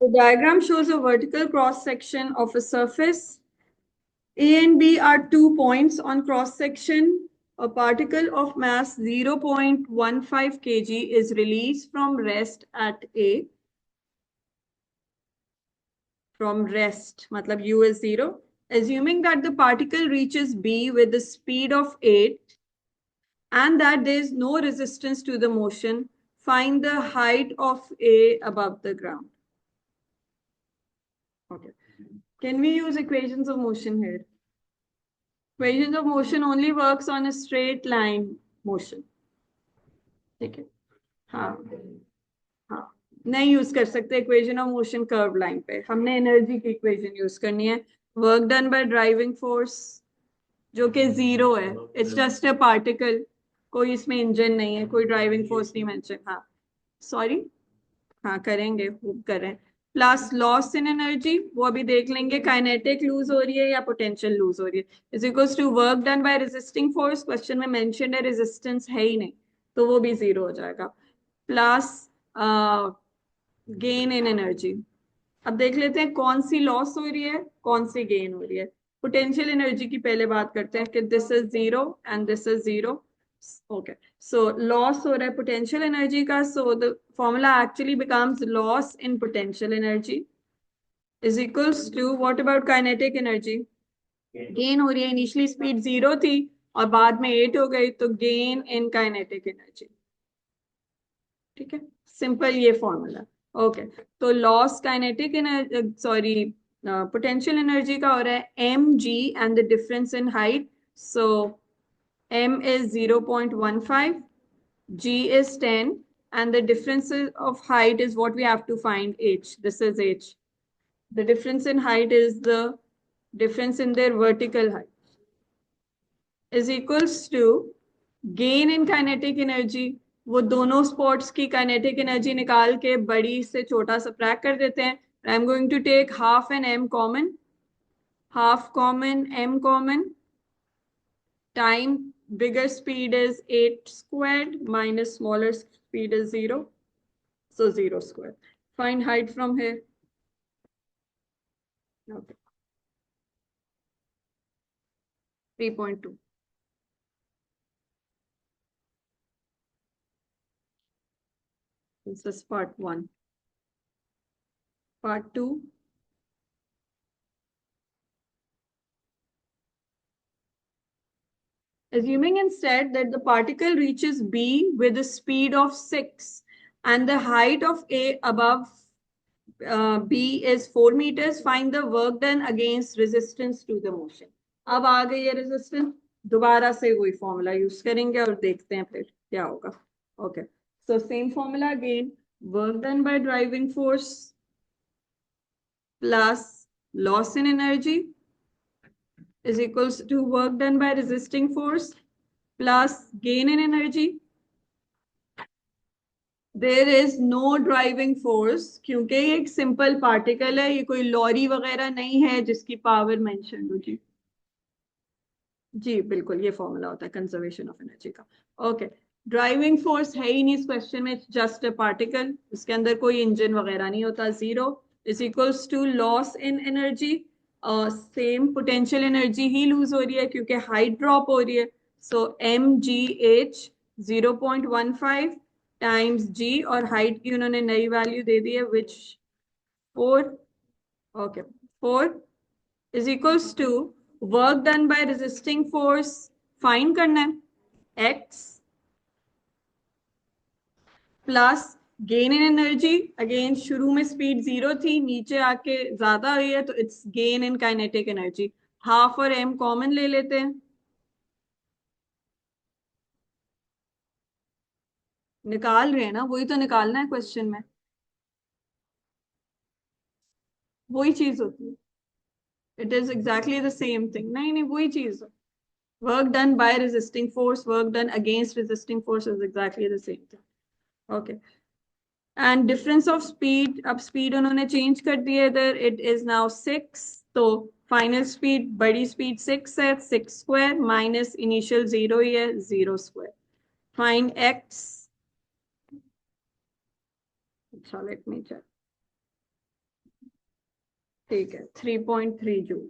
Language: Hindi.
The diagram shows a vertical cross section of a surface. A and B are 2 points on cross section. A particle of mass 0.15 kg is released from rest at A. From rest, matlab U is 0. Assuming that the particle reaches B with the speed of 8 and that there is no resistance to the motion, find the height of A above the ground. Okay. Can we use equations of motion here? Equations of motion only works on a straight line motion. ठीक है. हाँ. हाँ. नहीं यूज कर सकते equation of motion curve line पे. हमने एनर्जी की इक्वेशन यूज करनी है. Work done bye driving force जो कि 0 है. It's just a particle. कोई इसमें इंजन नहीं है, कोई ड्राइविंग फोर्स नहीं मेंशन. हाँ सॉरी. हाँ करेंगे, वो करें. प्लस लॉस इन एनर्जी, वो अभी देख लेंगे काइनेटिक लूज हो रही है या पोटेंशियल लूज हो रही है. Is equals to work done by resisting force. Question में मेंशन्ड है, रेजिस्टेंस है ही नहीं, तो वो भी 0 हो जाएगा. Plus gain in energy. अब देख लेते हैं कौन सी लॉस हो रही है, कौन सी गेन हो रही है. पोटेंशियल एनर्जी की पहले बात करते हैं कि this is 0 and this is 0. Okay. So loss हो रहा है पोटेंशियल एनर्जी का. So the formula actually becomes loss in potential energy is equals to what about kinetic energy. Gain हो रही है, इनिशियली स्पीड 0 थी और बाद में 8 हो गई, तो गेन इन काइनेटिक एनर्जी. ठीक है, सिंपल ये फॉर्मूला. ओके. तो loss kinetic energy, sorry, potential energy का हो रहा है m g and the difference in height. So m is 0.15, g is 10, and the difference of height is what we have to find, h. This is h. The difference in height is the difference in their vertical height is equals to gain in kinetic energy. वो दोनों स्पॉट्स की काइनेटिक एनर्जी निकाल के बड़ी से छोटा सबट्रैक्ट कर देते हैं. I am going to take half an m common, half common m common, time bigger speed is 8 squared minus smaller speed is 0, so 0 squared. Find height from here. Okay. 3.2. This is part 1. Part 2. Assuming instead that the particle reaches B with a speed of 6 and the height of A above B is 4 meters, find the work done against resistance to the motion. अब आ गई है resistance. दोबारा से वही फॉर्मूला यूज करेंगे और देखते हैं फिर क्या होगा. Okay. So same formula again. Work done bye driving force plus loss in energy is equals to work done by resisting force plus gain in energy. There is no driving force क्योंकि ये एक सिंपल पार्टिकल है, ये कोई लॉरी वगैरह नहीं है जिसकी पावर मेंशन हो. जी जी बिल्कुल, ये फॉर्मूला होता है कंजर्वेशन ऑफ एनर्जी का. ओके. ड्राइविंग फोर्स है ही नहीं इस क्वेश्चन में, जस्ट अ पार्टिकल, इसके अंदर कोई इंजन वगैरह नहीं होता. 0 is equals to loss in energy. Same potential energy ही लूज हो रही है क्योंकि हाइट ड्रॉप हो रही है. So m g h 0.15 times g, और हाइट की उन्होंने नई वैल्यू दे दी है विच 4. ओके. 4 is equals to work done by resisting force. Find करना है x plus gain in energy. Again शुरू में स्पीड 0 थी, नीचे आके ज्यादा हुई है, तो it's gain in kinetic energy. Half और m कॉमन ले लेते हैं. निकाल रहे हैं ना, वही तो निकालना है क्वेश्चन में, वही चीज होती है. It is exactly the same thing. नहीं नहीं, वही चीज है. Work done by resisting force, work done against resisting force is exactly the same thing. Okay. And difference of speed, अब स्पीड उन्होंने चेंज कर दी है इधर, इट इज नाउ 6. तो फाइनल स्पीड, बड़ी स्पीड 6 है, 6 स्क्वायर माइनस इनिशियल 0 ही है, 0 स्क्वायर. Find x. अच्छा लेट मी चेक. ठीक है, 3.3 जूल।